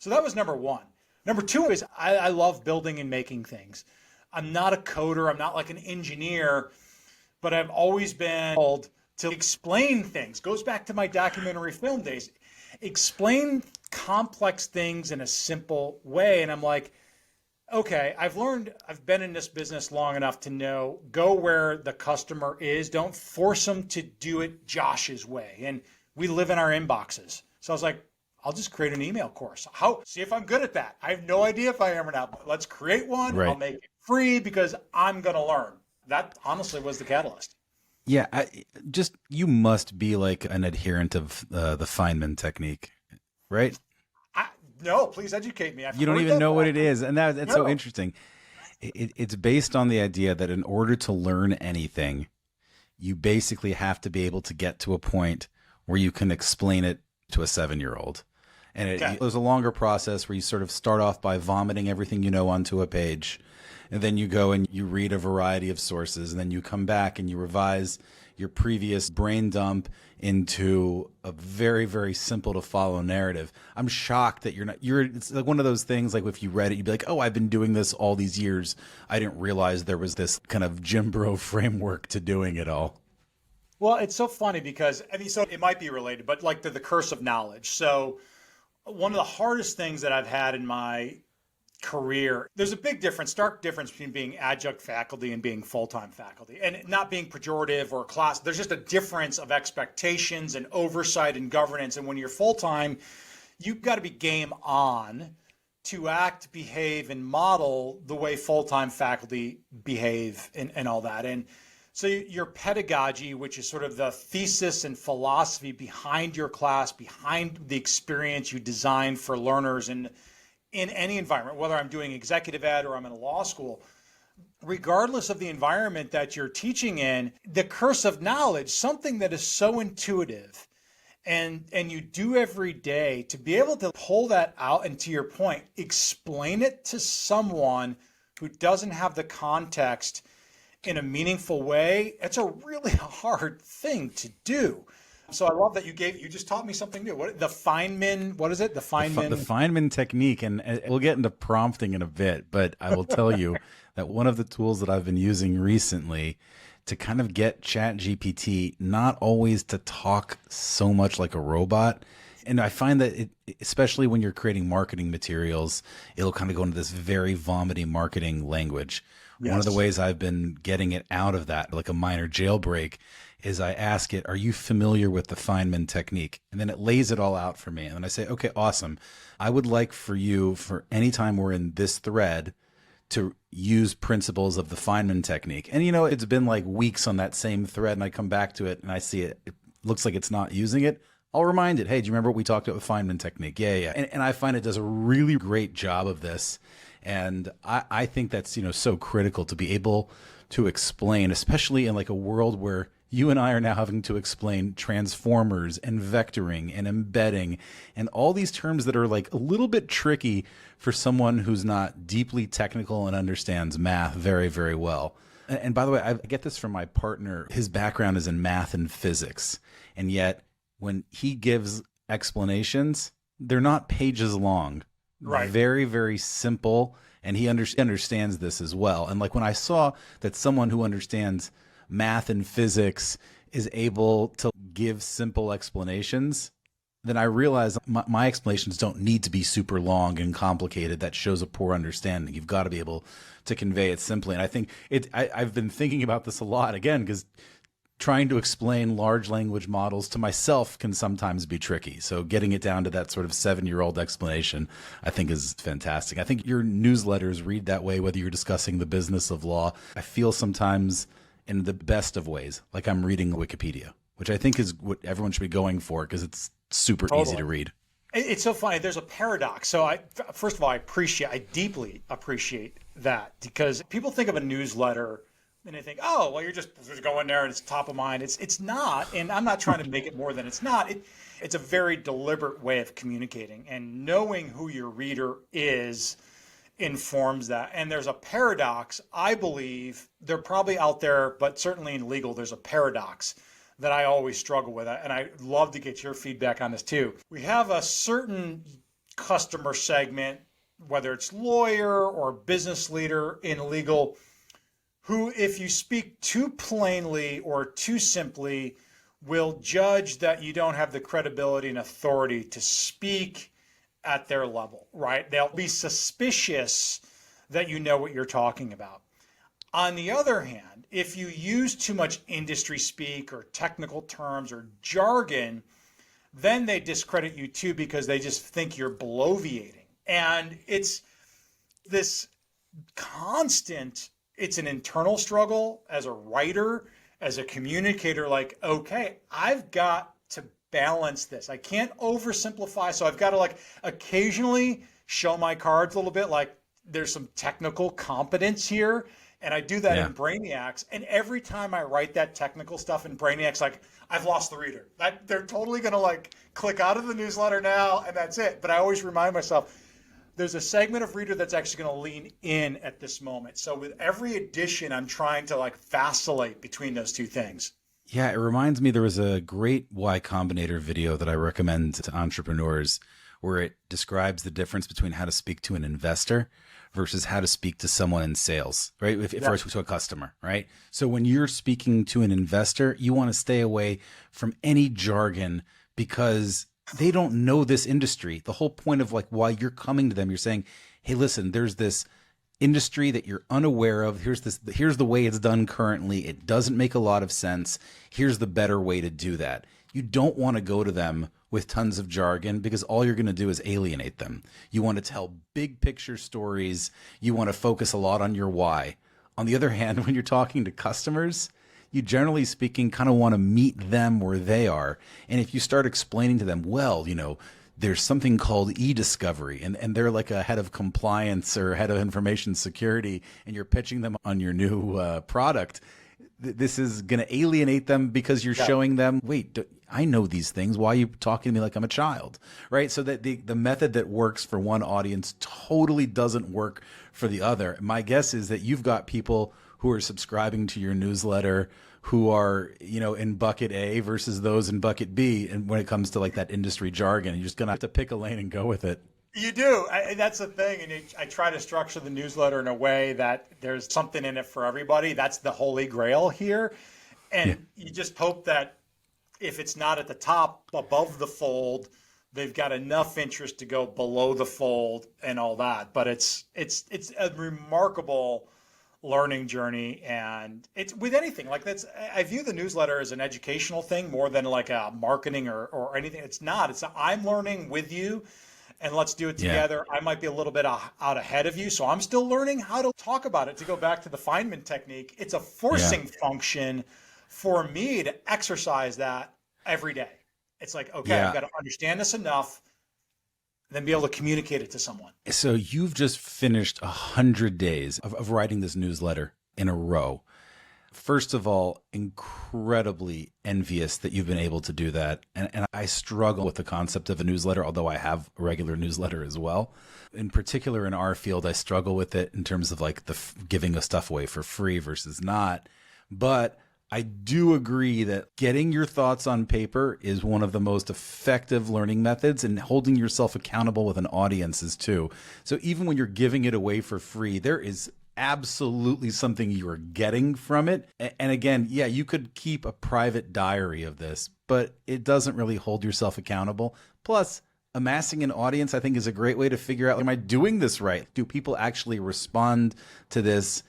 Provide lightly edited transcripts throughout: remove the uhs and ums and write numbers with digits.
So that was number one. Number two is I love building and making things. I'm not a coder. I'm not like an engineer, but I've always been called to explain things. Goes back to my documentary film days. Explain complex things in a simple way. And I'm like, okay, I've been in this business long enough to know, go where the customer is. Don't force them to do it Josh's way. And we live in our inboxes. So I was like, I'll just create an email course. See if I'm good at that. I have no idea if I am or not, but let's create one. Right. I'll make it free because I'm going to learn. That honestly was the catalyst. Yeah, you must be like an adherent of the Feynman Technique, right? No, please educate me. You don't even know what it is, and that's so interesting. It's based on the idea that in order to learn anything, you basically have to be able to get to a point where you can explain it to a 7-year-old. And it was a longer process where you sort of start off by vomiting everything you know onto a page. And then you go and you read a variety of sources, and then you come back and you revise your previous brain dump into a very, very simple to follow narrative. I'm shocked that it's like one of those things, like if you read it, you'd be like, oh, I've been doing this all these years. I didn't realize there was this kind of Jim Bro framework to doing it all. Well, it's so funny because, so it might be related, but like the curse of knowledge. So one of the hardest things that I've had in my career, there's a big difference, stark difference between being adjunct faculty and being full-time faculty, and not being pejorative or class. There's just a difference of expectations and oversight and governance. And when you're full-time, you've got to be game on to act, behave, and model the way full-time faculty behave and all that. And so your pedagogy, which is sort of the thesis and philosophy behind your class, behind the experience you design for learners and in any environment, whether I'm doing executive ed or I'm in a law school, regardless of the environment that you're teaching in, the curse of knowledge, something that is so intuitive and you do every day, to be able to pull that out and, to your point, explain it to someone who doesn't have the context in a meaningful way, it's a really hard thing to do. So I love that you just taught me something new. What is it? The Feynman technique. And we'll get into prompting in a bit, but I will tell you that one of the tools that I've been using recently to kind of get ChatGPT not always to talk so much like a robot. And I find that especially when you're creating marketing materials, it'll kind of go into this very vomity marketing language. Yes. One of the ways I've been getting it out of that, like a minor jailbreak, is I ask it, are you familiar with the Feynman technique? And then it lays it all out for me. And then I say, okay, awesome. I would like for you, for any time we're in this thread, to use principles of the Feynman technique. And, it's been like weeks on that same thread, and I come back to it and I see it looks like it's not using it. I'll remind it, hey, do you remember what we talked about with Feynman technique? Yeah. And I find it does a really great job of this. And I think that's, so critical to be able to explain, especially in like a world where you and I are now having to explain transformers and vectoring and embedding and all these terms that are like a little bit tricky for someone who's not deeply technical and understands math very, very well. And by the way, I get this from my partner. His background is in math and physics. And yet when he gives explanations, they're not pages long. Right. Very, very simple. And he understands this as well. And like when I saw that someone who understands math and physics is able to give simple explanations, then I realized my explanations don't need to be super long and complicated. That shows a poor understanding. You've got to be able to convey it simply. And I think I've been thinking about this a lot, again, because trying to explain large language models to myself can sometimes be tricky. So getting it down to that sort of 7-year-old explanation, I think, is fantastic. I think your newsletters read that way, whether you're discussing the business of law. I feel sometimes in the best of ways, like I'm reading Wikipedia, which I think is what everyone should be going for because it's super easy to read. It's so funny. There's a paradox. So first of all, I deeply appreciate that, because people think of a newsletter and they think, oh, well, you're just going there and it's top of mind. It's not. And I'm not trying to make it more than it's not. It's a very deliberate way of communicating, and knowing who your reader is informs that. And there's a paradox. I believe they're probably out there, but certainly in legal, there's a paradox that I always struggle with. And I'd love to get your feedback on this too. We have a certain customer segment, whether it's lawyer or business leader in legal, who, if you speak too plainly or too simply, will judge that you don't have the credibility and authority to speak at their level, right? They'll be suspicious that you know what you're talking about. On the other hand, if you use too much industry speak or technical terms or jargon, then they discredit you too because they just think you're bloviating. And it's this constant, it's an internal struggle as a writer, as a communicator, like, okay, I've got to balance this. I can't oversimplify. So I've got to like occasionally show my cards a little bit, like there's some technical competence here. And I do that in Brainyacts. And every time I write that technical stuff in Brainyacts, like I've lost the reader. They're totally going to like click out of the newsletter now and that's it. But I always remind myself, there's a segment of reader that's actually going to lean in at this moment. So with every edition, I'm trying to like vacillate between those two things. Yeah, it reminds me there was a great Y Combinator video that I recommend to entrepreneurs where it describes the difference between how to speak to an investor versus how to speak to someone in sales, right? If first to a customer, right? So when you're speaking to an investor, you want to stay away from any jargon because they don't know this industry. The whole point of like why you're coming to them, you're saying, hey, listen, there's this industry that you're unaware of. Here's the way it's done currently. It doesn't make a lot of sense. Here's the better way to do that. You don't want to go to them with tons of jargon because all you're going to do is alienate them. You want to tell big picture stories. You want to focus a lot on your why. On the other hand, when you're talking to customers, you generally speaking kind of want to meet them where they are. And if you start explaining to them, well, you know, there's something called e-discovery and they're like a head of compliance or head of information security and you're pitching them on your new product, this is going to alienate them because you're showing them, wait, I know these things. Why are you talking to me like I'm a child? Right? So that the method that works for one audience totally doesn't work for the other. My guess is that you've got people who are subscribing to your newsletter who are, you know, in bucket A versus those in bucket B. And when it comes to like that industry jargon, you're just going to have to pick a lane and go with it. You do. That's the thing. And I try to structure the newsletter in a way that there's something in it for everybody. That's the holy grail here. And you just hope that if it's not at the top above the fold, they've got enough interest to go below the fold and all that. But it's a remarkable learning journey, and it's with anything like that's. I view the newsletter as an educational thing more than like a marketing or anything. It's not. It's I'm learning with you, and let's do it together. I might be a little bit out ahead of you, so I'm still learning how to talk about it. To go back to the Feynman technique, it's a forcing function for me to exercise that every day. It's like, okay, I've got to understand this enough, then be able to communicate it to someone. So you've just finished 100 days of writing this newsletter in a row. First of all, incredibly envious that you've been able to do that. And I struggle with the concept of a newsletter, although I have a regular newsletter as well. In particular, in our field, I struggle with it in terms of like the giving of stuff away for free versus not. But I do agree that getting your thoughts on paper is one of the most effective learning methods, and holding yourself accountable with an audience is too. So even when you're giving it away for free, there is absolutely something you are getting from it. And again, you could keep a private diary of this, but it doesn't really hold yourself accountable. Plus, amassing an audience, I think, is a great way to figure out, am I doing this right? Do people actually respond to this?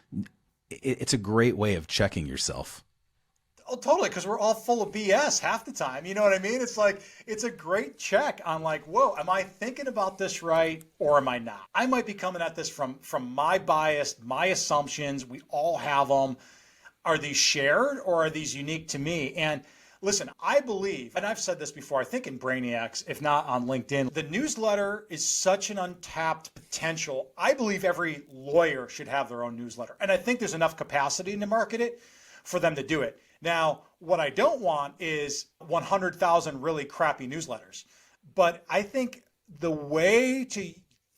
It's a great way of checking yourself. Oh, totally, because we're all full of BS half the time. You know what I mean? It's like, it's a great check on like, whoa, am I thinking about this right or am I not? I might be coming at this from my bias, my assumptions. We all have them. Are these shared or are these unique to me? And listen, I believe, and I've said this before, I think in Brainyacts, if not on LinkedIn, the newsletter is such an untapped potential. I believe every lawyer should have their own newsletter. And I think there's enough capacity to market it for them to do it. Now, what I don't want is 100,000 really crappy newsletters. But I think the way to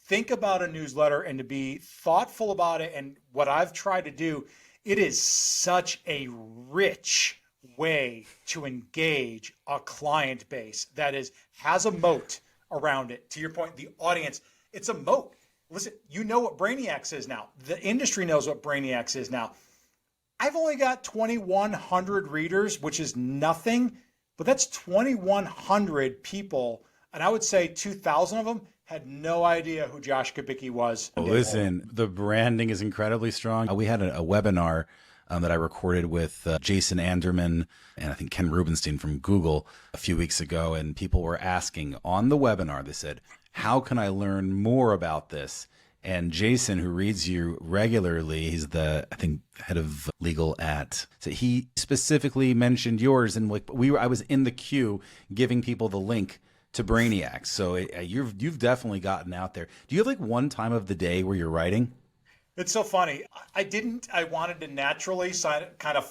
think about a newsletter and to be thoughtful about it, and what I've tried to do, it is such a rich way to engage a client base that has a moat around it. To your point, the audience, it's a moat. Listen, you know what Brainyacts is now. The industry knows what Brainyacts is now. I've only got 2,100 readers, which is nothing, but that's 2,100 people. And I would say 2,000 of them had no idea who Josh Kubicki was. Listen, the branding is incredibly strong. We had a webinar that I recorded with Jason Anderman and I think Ken Rubenstein from Google a few weeks ago. And people were asking on the webinar, they said, how can I learn more about this? And Jason, who reads you regularly, he's the, I think, head of legal at, so he specifically mentioned yours. And like I was in the queue giving people the link to Brainyacts. So you've definitely gotten out there. Do you have like one time of the day where you're writing? It's so funny. I wanted to naturally kind of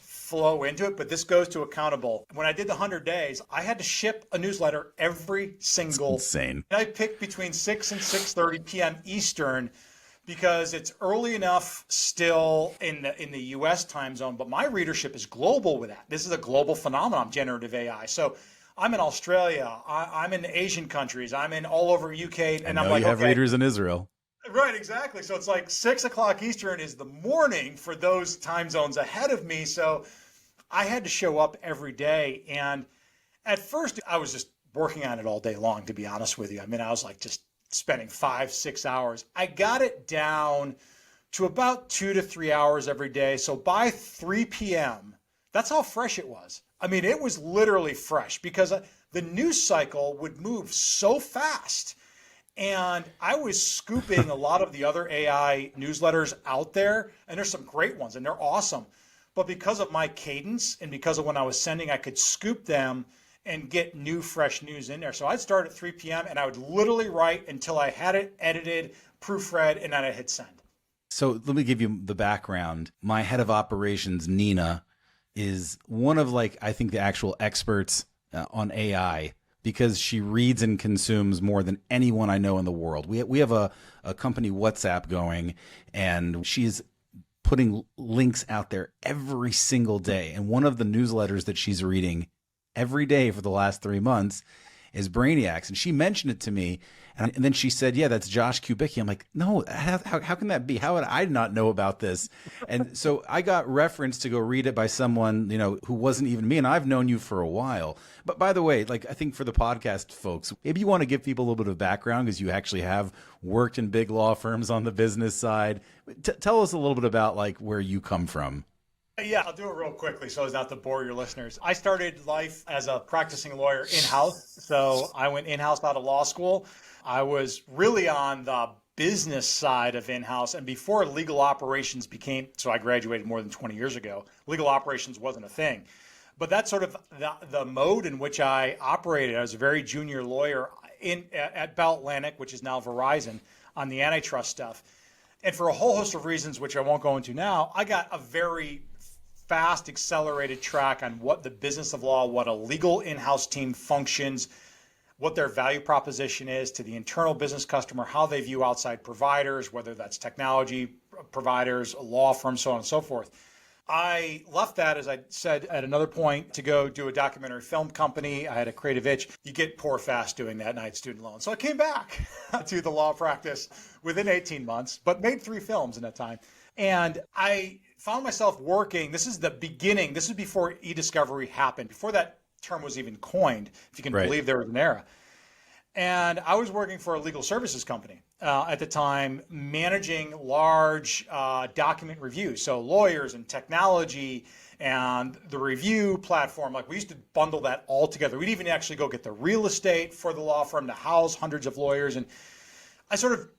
flow into it, but this goes to accountable. When I did the 100 days, I had to ship a newsletter every single. It's insane. And I picked between 6 and 6:30 p.m. Eastern because it's early enough still in the US time zone, but my readership is global with that. This is a global phenomenon, generative AI. So I'm in Australia, I'm in Asian countries, I'm in all over UK, and I'm like, you have readers in Israel. Right, exactly. So it's like 6 o'clock Eastern is the morning for those time zones ahead of me. So I had to show up every day. And at first I was just working on it all day long, to be honest with you. I mean, I was like just spending 5-6 hours. I got it down to about 2 to 3 hours every day. So by 3 p.m., that's how fresh it was. I mean, it was literally fresh because the news cycle would move so fast. And I was scooping a lot of the other AI newsletters out there, and there's some great ones, and they're awesome. But because of my cadence and because of when I was sending, I could scoop them and get new, fresh news in there. So I'd start at 3 p.m., and I would literally write until I had it edited, proofread, and then I hit send. So let me give you the background. My head of operations, Nina, is one of, like, I think the actual experts on AI, because she reads and consumes more than anyone I know in the world. We have a company WhatsApp going, and she's putting links out there every single day. And one of the newsletters that she's reading every day for the last 3 months is Brainyacts. And she mentioned it to me. And then she said, yeah, that's Josh Kubicki. I'm like, no, how can that be? How would I not know about this? And so I got referenced to go read it by someone, who wasn't even me. And I've known you for a while. But by the way, like, I think for the podcast folks, maybe you want to give people a little bit of background because you actually have worked in big law firms on the business side. Tell us a little bit about like where you come from. Yeah, I'll do it real quickly so as not to bore your listeners. I started life as a practicing lawyer in-house. So I went in-house out of law school. I was really on the business side of in-house. And before legal operations so I graduated more than 20 years ago, legal operations wasn't a thing. But that's sort of the mode in which I operated. I was a very junior lawyer at Bell Atlantic, which is now Verizon, on the antitrust stuff. And for a whole host of reasons, which I won't go into now, I got a very fast, accelerated track on what the business of law, what a legal in-house team functions, what their value proposition is to the internal business customer, how they view outside providers, whether that's technology providers, law firms, so on and so forth. I left that, as I said at another point, to go do a documentary film company. I had a creative itch. You get poor fast doing that, and I had student loans. So I came back to the law practice within 18 months, but made 3 films in that time. And I found myself working. This is the beginning. This is before e-discovery happened, before that term was even coined, if you can believe there was an era. And I was working for a legal services company at the time, managing large document reviews. So lawyers and technology and the review platform, like we used to bundle that all together. We'd even actually go get the real estate for the law firm to house hundreds of lawyers. And I sort of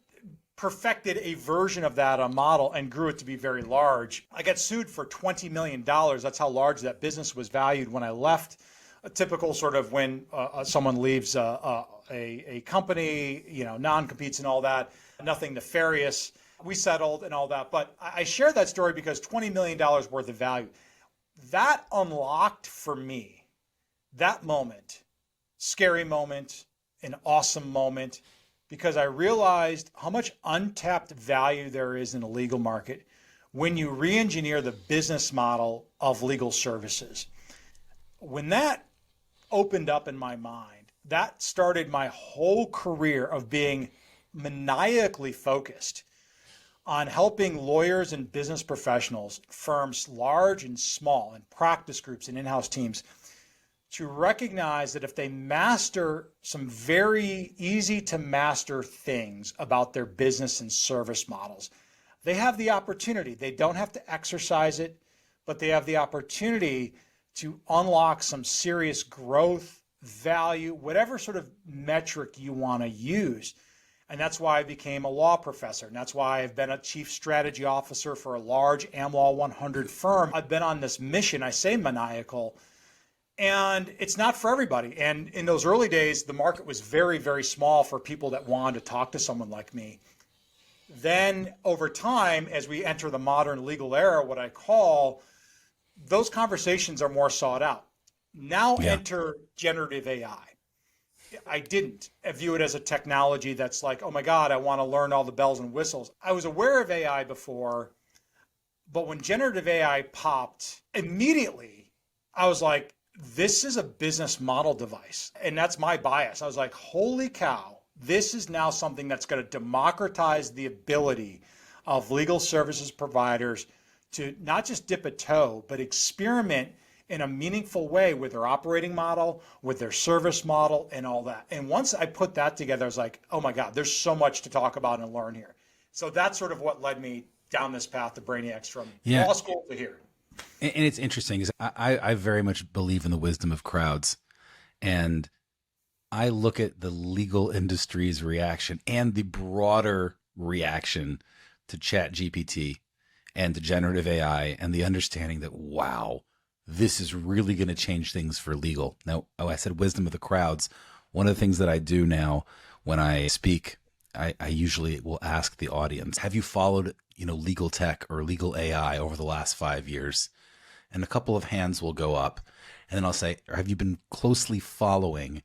perfected a version of that, a model, and grew it to be very large. I got sued for $20 million. That's how large that business was valued when I left. A typical sort of when someone leaves a company, non-competes and all that, nothing nefarious. We settled and all that. But I share that story because $20 million worth of value. That unlocked for me, that moment, scary moment, an awesome moment, because I realized how much untapped value there is in the legal market when you re-engineer the business model of legal services. When that opened up in my mind, that started my whole career of being maniacally focused on helping lawyers and business professionals, firms large and small, and practice groups and in-house teams to recognize that if they master some very easy to master things about their business and service models, they have the opportunity. They don't have to exercise it, but they have the opportunity to unlock some serious growth, value, whatever sort of metric you want to use. And that's why I became a law professor. And that's why I've been a chief strategy officer for a large AmLaw 100 firm. I've been on this mission, I say maniacal, and it's not for everybody. And in those early days, the market was very, very small for people that wanted to talk to someone like me. Then over time, as we enter the modern legal era, what I call, those conversations are more sought out. Now enter generative AI. I didn't view it as a technology that's like, oh my God, I want to learn all the bells and whistles. I was aware of AI before, but when generative AI popped, immediately I was like, this is a business model device. And that's my bias. I was like, holy cow, this is now something that's going to democratize the ability of legal services providers to not just dip a toe, but experiment in a meaningful way with their operating model, with their service model, and all that. And once I put that together, I was like, oh my God, there's so much to talk about and learn here. So that's sort of what led me down this path to Brainyacts from law school to here. And it's interesting because I very much believe in the wisdom of crowds. And I look at the legal industry's reaction and the broader reaction to ChatGPT and to generative AI and the understanding that, wow, this is really going to change things for legal. Now, I said wisdom of the crowds. One of the things that I do now when I speak, I usually will ask the audience, have you followed, legal tech or legal AI over the last 5 years? And a couple of hands will go up. And then I'll say, have you been closely following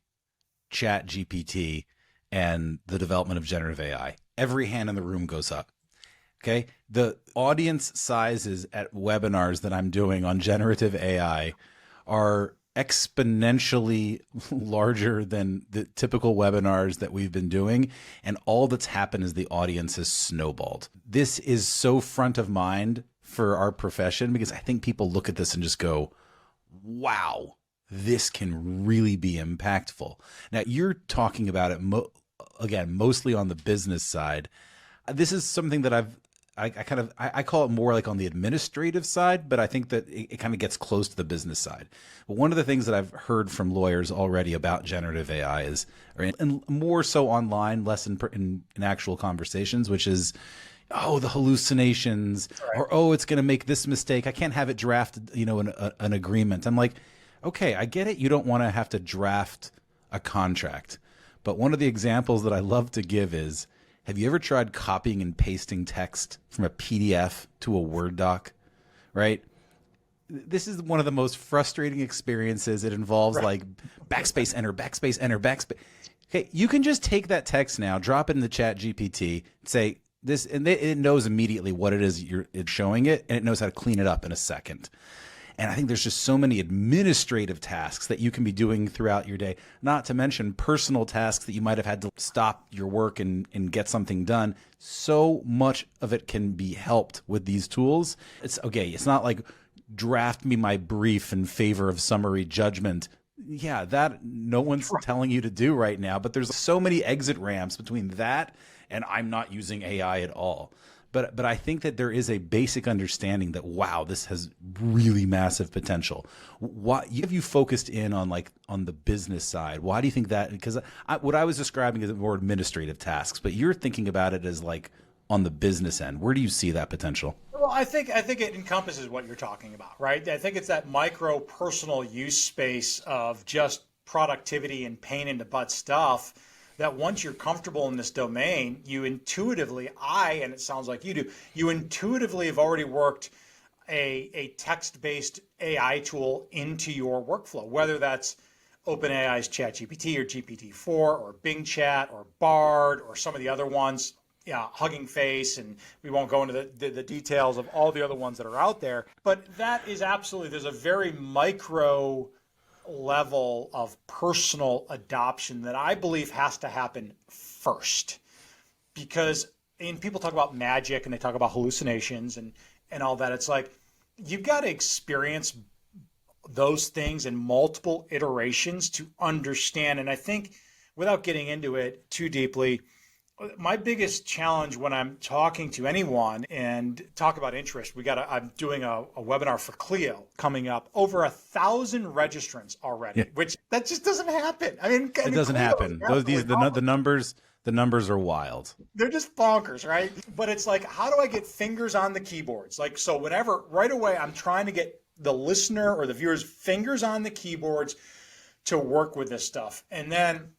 ChatGPT and the development of generative AI? Every hand in the room goes up. Okay. The audience sizes at webinars that I'm doing on generative AI are exponentially larger than the typical webinars that we've been doing. And all that's happened is the audience has snowballed. This is so front of mind for our profession because I think people look at this and just go, wow, this can really be impactful. Now, you're talking about it, again, mostly on the business side. This is something that I call it more like on the administrative side, but I think that it kind of gets close to the business side. But one of the things that I've heard from lawyers already about generative AI is, and more so online, less in actual conversations, which is, oh, the hallucinations, right. Or, oh, it's going to make this mistake. I can't have it drafted, an agreement. I'm like, okay, I get it. You don't want to have to draft a contract. But one of the examples that I love to give is, have you ever tried copying and pasting text from a PDF to a Word doc, right? This is one of the most frustrating experiences. It involves like backspace, enter, backspace, enter, backspace. Okay, you can just take that text now, drop it in the ChatGPT, say this, and it knows immediately what it is it's showing it, and it knows how to clean it up in a second. And I think there's just so many administrative tasks that you can be doing throughout your day, not to mention personal tasks that you might have had to stop your work and get something done. So much of it can be helped with these tools. It's okay. It's not like draft me my brief in favor of summary judgment. Yeah, that no one's telling you to do right now, but there's so many exit ramps between that and I'm not using AI at all. But I think that there is a basic understanding that, wow, this has really massive potential. Why have you focused in on the business side? Why do you think that? Because what I was describing is more administrative tasks, but you're thinking about it as like on the business end. Where do you see that potential? Well, I think it encompasses what you're talking about, right? I think it's that micro personal use space of just productivity and pain in the butt stuff that once you're comfortable in this domain, you intuitively, and it sounds like you do, you intuitively have already worked a text-based AI tool into your workflow, whether that's OpenAI's ChatGPT or GPT-4 or Bing Chat or Bard or some of the other ones, Hugging Face, and we won't go into the details of all the other ones that are out there. But that is absolutely, there's a very micro level of personal adoption that I believe has to happen first. Because people talk about magic and they talk about hallucinations and all that. It's like, you've got to experience those things in multiple iterations to understand. And I think, without getting into it too deeply, my biggest challenge when I'm talking to anyone and talk about interest, I'm doing a webinar for Clio coming up, over 1,000 registrants already, which that just doesn't happen. It doesn't happen. The numbers are wild. They're just bonkers, right? But it's like, how do I get fingers on the keyboards? Like, so whenever, right away, I'm trying to get the listener or the viewers fingers on the keyboards to work with this stuff. And then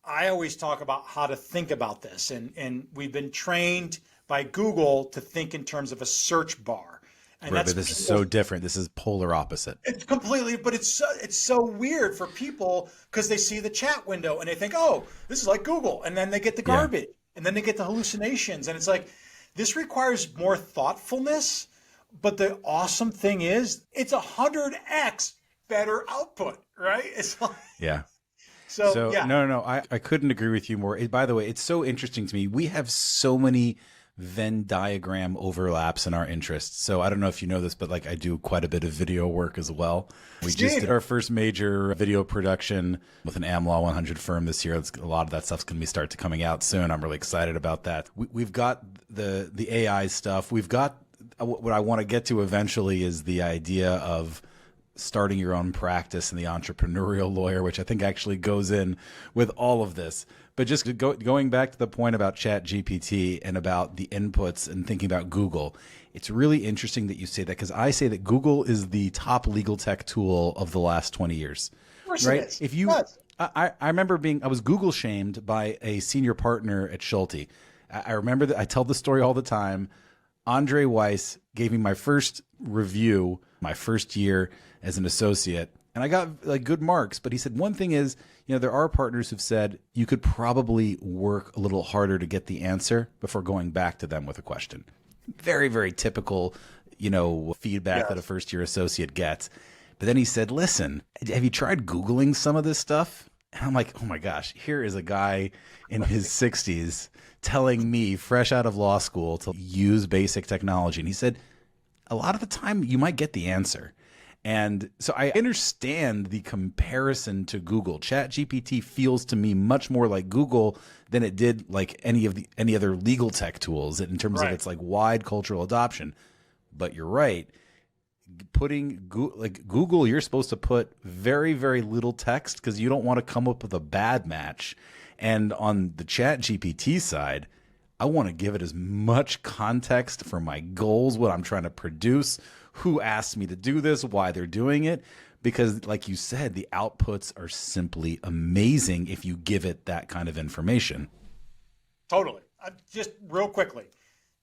I always talk about how to think about this. And we've been trained by Google to think in terms of a search bar. And right, but this is so different. This is polar opposite. It's completely, but it's so weird for people because they see the chat window and they think, oh, this is like Google. And then they get the garbage and then they get the hallucinations. And it's like, this requires more thoughtfulness. But the awesome thing is it's 100x better output, right? It's like, yeah. So yeah. No, I couldn't agree with you more. By the way, it's so interesting to me. We have so many Venn diagram overlaps in our interests. So I don't know if you know this, but like I do quite a bit of video work as well. We just did our first major video production with an AmLaw 100 firm this year. A lot of that stuff's going to start to coming out soon. I'm really excited about that. We've got the AI stuff. We've got what I want to get to eventually is the idea of starting your own practice and the entrepreneurial lawyer, which I think actually goes in with all of this. But just going back to the point about ChatGPT and about the inputs and thinking about Google, it's really interesting that you say that, because I say that Google is the top legal tech tool of the last 20 years. Right? If you, I remember I was Google shamed by a senior partner at Schulte. I remember that I tell the story all the time. Andre Weiss gave me my first review, my first year as an associate, and I got like good marks. But he said, one thing is, there are partners who've said you could probably work a little harder to get the answer before going back to them with a question. Very, very typical, feedback that a first year associate gets. But then he said, listen, have you tried Googling some of this stuff? And I'm like, oh my gosh, here is a guy in his 60s telling me, fresh out of law school, to use basic technology. And he said, a lot of the time you might get the answer. And so I understand the comparison to Google. ChatGPT feels to me much more like Google than it did like any other legal tech tools in terms of its like wide cultural adoption. But you're right. Putting Google, you're supposed to put very, very little text because you don't want to come up with a bad match. And on the ChatGPT side, I want to give it as much context for my goals, what I'm trying to produce, who asked me to do this, why they're doing it. Because like you said, the outputs are simply amazing if you give it that kind of information. Totally. Just real quickly,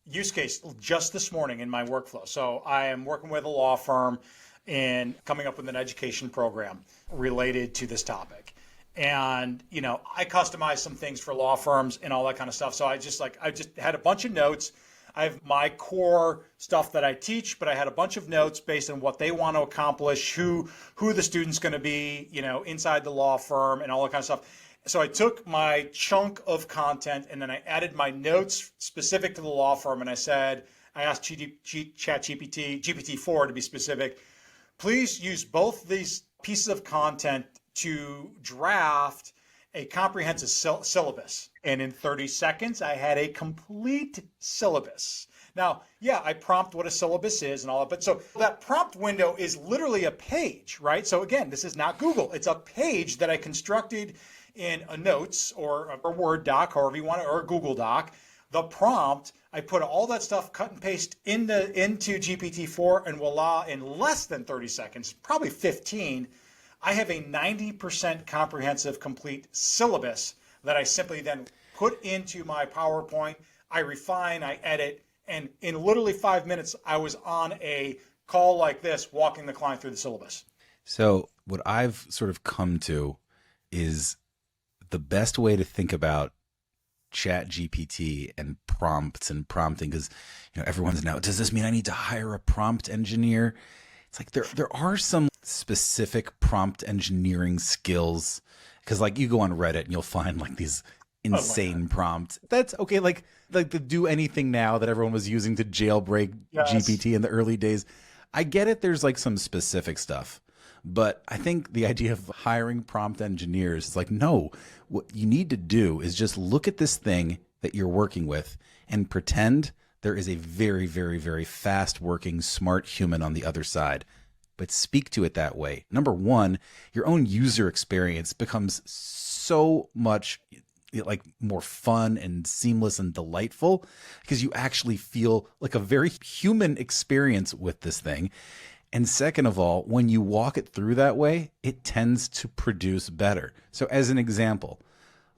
use case just this morning in my workflow. So I am working with a law firm and coming up with an education program related to this topic. And, I customize some things for law firms and all that kind of stuff. So I just had a bunch of notes. I have my core stuff that I teach, but I had a bunch of notes based on what they want to accomplish, who the student's going to be, inside the law firm and all that kind of stuff. So I took my chunk of content and then I added my notes specific to the law firm. And I asked ChatGPT, GPT-4 to be specific, please use both these pieces of content to draft a comprehensive syllabus. And in 30 seconds, I had a complete syllabus. Now, I prompt what a syllabus is and all that. But so that prompt window is literally a page, right? So again, this is not Google. It's a page that I constructed in a notes or a Word doc, however you want it, or a Google doc. The prompt, I put all that stuff, cut and paste into GPT-4, and voila, in less than 30 seconds, probably 15, I have a 90% comprehensive complete syllabus that I simply then put into my PowerPoint. I refine, I edit, and in literally 5 minutes, I was on a call like this, walking the client through the syllabus. So what I've sort of come to is the best way to think about ChatGPT and prompts and prompting, because everyone's now, does this mean I need to hire a prompt engineer? It's like there are some specific prompt engineering skills. Because like you go on Reddit and you'll find like these insane prompts. That's okay. Like the do anything now that everyone was using to jailbreak GPT in the early days. I get it. There's like some specific stuff, but I think the idea of hiring prompt engineers is like, no, what you need to do is just look at this thing that you're working with and pretend there is a very, very, very fast working, smart human on the other side. But speak to it that way. Number one, your own user experience becomes so much like more fun and seamless and delightful because you actually feel like a very human experience with this thing. And second of all, when you walk it through that way, it tends to produce better. So as an example,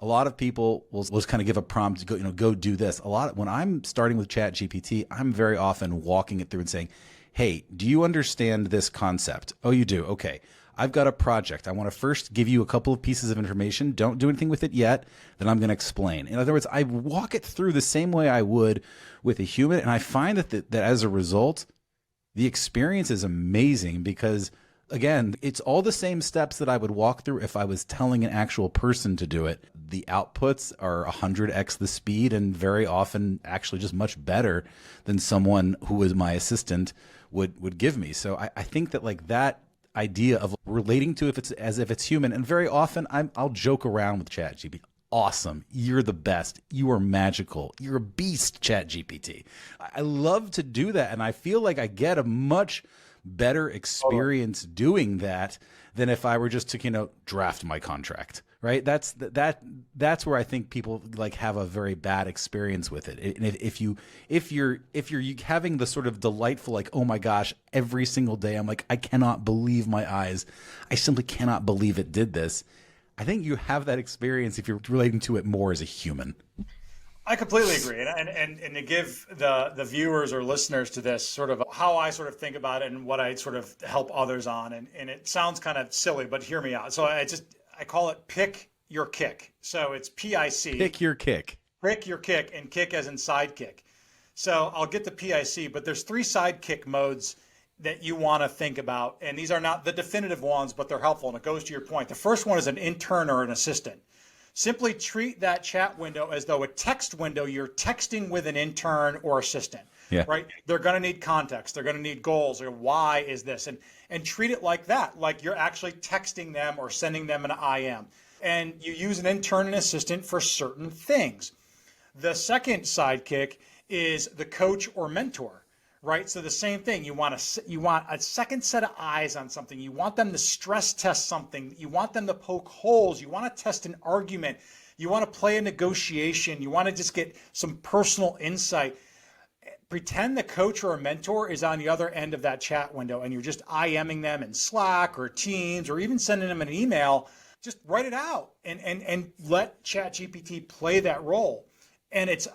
a lot of people will just kind of give a prompt to go do this. When I'm starting with ChatGPT, I'm very often walking it through and saying, hey, do you understand this concept? Oh, you do? Okay. I've got a project. I want to first give you a couple of pieces of information. Don't do anything with it yet. Then I'm going to explain. In other words, I walk it through the same way I would with a human. And I find that as a result, the experience is amazing because, again, it's all the same steps that I would walk through if I was telling an actual person to do it. The outputs are 100x the speed and very often actually just much better than someone who is my assistant would give me. So I think that like that idea of relating to it as if it's human, and very often I'll joke around with ChatGPT. Awesome. You're the best. You are magical. You're a beast, ChatGPT. I love to do that. And I feel like I get a much better experience doing that than if I were just to, draft my contract. Right. That's where I think people like have a very bad experience with it. And if you're having the sort of delightful, like, oh my gosh, every single day, I'm like, I cannot believe my eyes. I simply cannot believe it did this. I think you have that experience if you're relating to it more as a human. I completely agree. And to give the viewers or listeners to this sort of how I sort of think about it and what I sort of help others on. And it sounds kind of silly, but hear me out. So I call it pick your kick. So it's PIC. Pick your kick. Pick your kick, and kick as in sidekick. So I'll get the PIC, but there's 3 sidekick modes that you want to think about. And these are not the definitive ones, but they're helpful. And it goes to your point. The first one is an intern or an assistant. Simply treat that chat window as though a text window. You're texting with an intern or assistant, right? They're going to need context. They're going to need goals or why is this? And treat it like that, like you're actually texting them or sending them an IM. And you use an intern and assistant for certain things. The second sidekick is the coach or mentor, right? So the same thing. You want a second set of eyes on something. You want them to stress test something. You want them to poke holes. You want to test an argument. You want to play a negotiation. You want to just get some personal insight. Pretend the coach or a mentor is on the other end of that chat window and you're just IMing them in Slack or Teams or even sending them an email. Just write it out and let ChatGPT play that role. And it's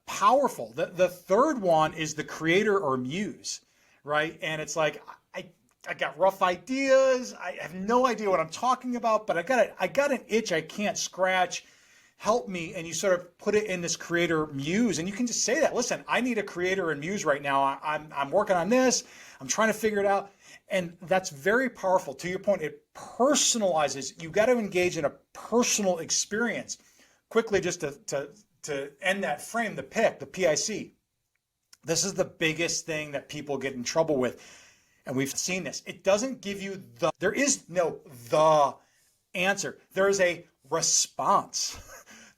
powerful. The third one is the creator or muse, right? And it's like, I got rough ideas. I have no idea what I'm talking about, but I got an itch I can't scratch. Help me. And you sort of put it in this creator muse, and you can just say that, listen, I need a creator and muse right now. I'm working on this. I'm trying to figure it out. And that's very powerful. To your point, it personalizes. You got to engage in a personal experience. Quickly, just to end that frame, the PIC. This is the biggest thing that people get in trouble with. And we've seen this. It doesn't give you there is no the answer. There is a response.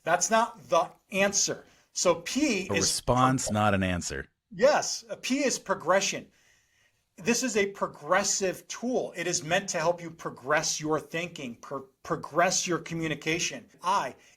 That's not the answer. So P is response, not an answer. Yes. A P is progression. This is a progressive tool. It is meant to help you progress your thinking, progress your communication.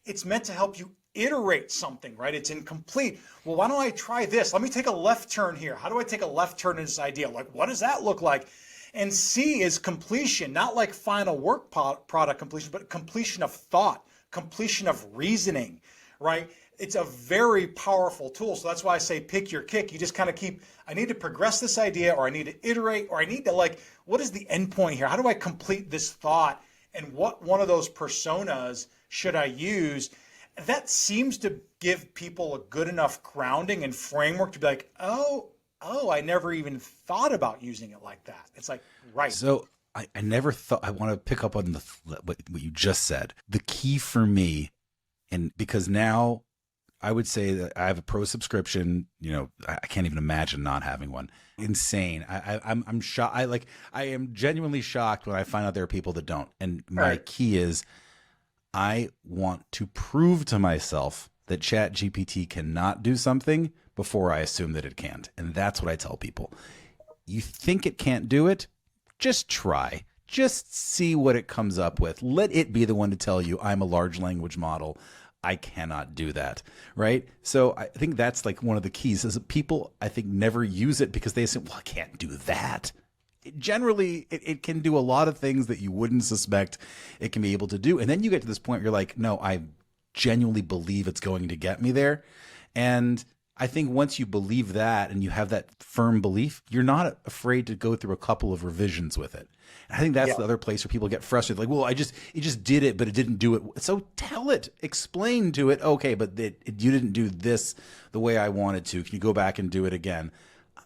It's meant to help you iterate something, right? It's incomplete. Well, why don't I try this? Let me take a left turn here. How do I take a left turn in this idea? Like, what does that look like? And C is completion, not like final work product completion, but completion of thought, completion of reasoning, right? It's a very powerful tool. So that's why I say pick your kick. You just kind of I need to progress this idea, or I need to iterate, or I need to what is the end point here? How do I complete this thought? And what one of those personas should I use? That seems to give people a good enough grounding and framework to be like, oh, I never even thought about using it like that. It's like, right. So I never thought, I want to pick up on what you just said. The key for me, and because now I would say that I have a pro subscription, I can't even imagine not having one. Insane. I'm shocked. I am genuinely shocked when I find out there are people that don't. And my key is I want to prove to myself that ChatGPT cannot do something before I assume that it can't. And that's what I tell people. You think it can't do it? Just try. Just see what it comes up with. Let it be the one to tell you, I'm a large language model. I cannot do that, right? So I think that's like one of the keys is that people, I think, never use it because they assume, well, I can't do that. Generally, it can do a lot of things that you wouldn't suspect it can be able to do. And then you get to this point where you're like, no, I genuinely believe it's going to get me there. And I think once you believe that and you have that firm belief, you're not afraid to go through a couple of revisions with it. And I think that's the other place where people get frustrated. Like, well, it just did it, but it didn't do it. So tell it, explain to it, okay, but you didn't do this the way I wanted to. Can you go back and do it again?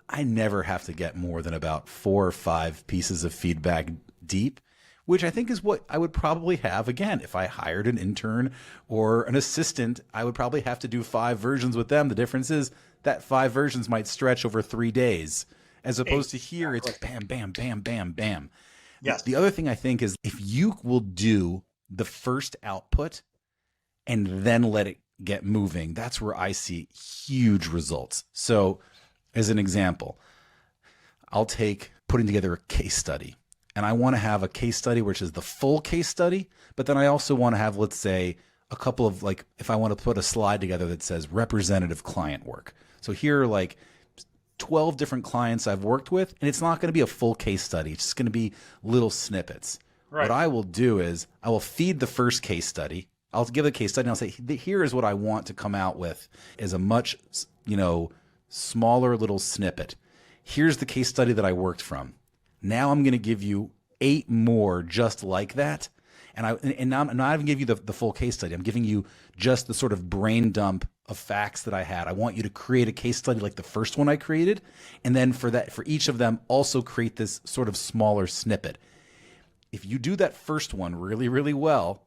I never have to get more than about 4 or 5 pieces of feedback deep, which I think is what I would probably have. Again, if I hired an intern or an assistant, I would probably have to do 5 versions with them. The difference is that 5 versions might stretch over 3 days, as opposed to here, it's bam, bam, bam, bam, bam. Yes. The other thing I think is if you will do the first output and then let it get moving, that's where I see huge results. So as an example, I'll take putting together a case study. And I want to have a case study which is the full case study, but then I also want to have, let's say, a couple of, like, if I want to put a slide together that says representative client work. So here are like 12 different clients I've worked with, and it's not going to be a full case study. It's just going to be little snippets. Right. What I will do is I will feed the first case study. I'll give a case study and I'll say, here is what I want to come out with is a much, smaller little snippet. Here's the case study that I worked from. Now I'm going to give you 8 more just like that. And now I'm not even giving you the full case study. I'm giving you just the sort of brain dump of facts that I had. I want you to create a case study like the first one I created. And then for each of them, also create this sort of smaller snippet. If you do that first one really, really well,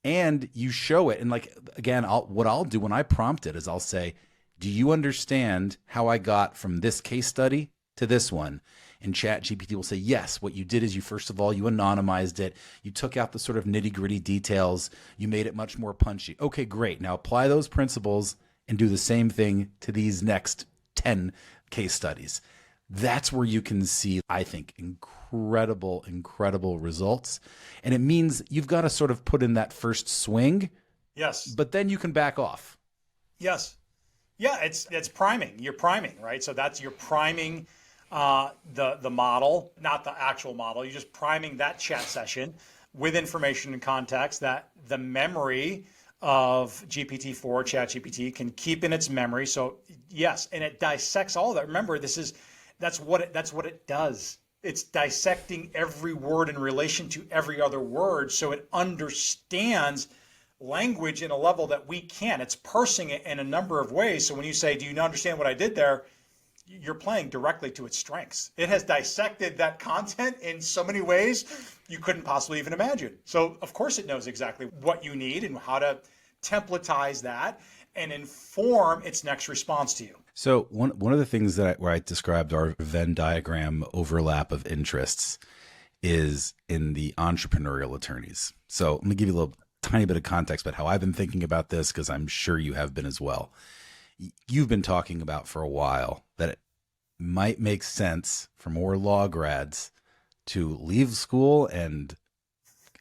and you show it, and like, again, what I'll do when I prompt it is I'll say, do you understand how I got from this case study to this one? And ChatGPT will say, yes, what you did is you anonymized it. You took out the sort of nitty gritty details. You made it much more punchy. Okay, great. Now apply those principles and do the same thing to these next 10 case studies. That's where you can see, I think, incredible results. And it means you've got to sort of put in that first swing. Yes. But then you can back off. Yes. Yeah, it's priming. You're priming, right? So you're priming the model, not the actual model. You're just priming that chat session with information and context that the memory of GPT-4, ChatGPT, can keep in its memory. So yes, and it dissects all of that. Remember, that's what it does. It's dissecting every word in relation to every other word, so it understands language in a level that we can't. It's parsing it in a number of ways. So when you say, do you understand what I did there? You're playing directly to its strengths. It has dissected that content in so many ways you couldn't possibly even imagine. So of course it knows exactly what you need and how to templatize that and inform its next response to you. So one of the things where I described our Venn diagram overlap of interests is in the entrepreneurial attorneys. So let me give you a little tiny bit of context about how I've been thinking about this, because I'm sure you have been as well. You've been talking about for a while that it might make sense for more law grads to leave school and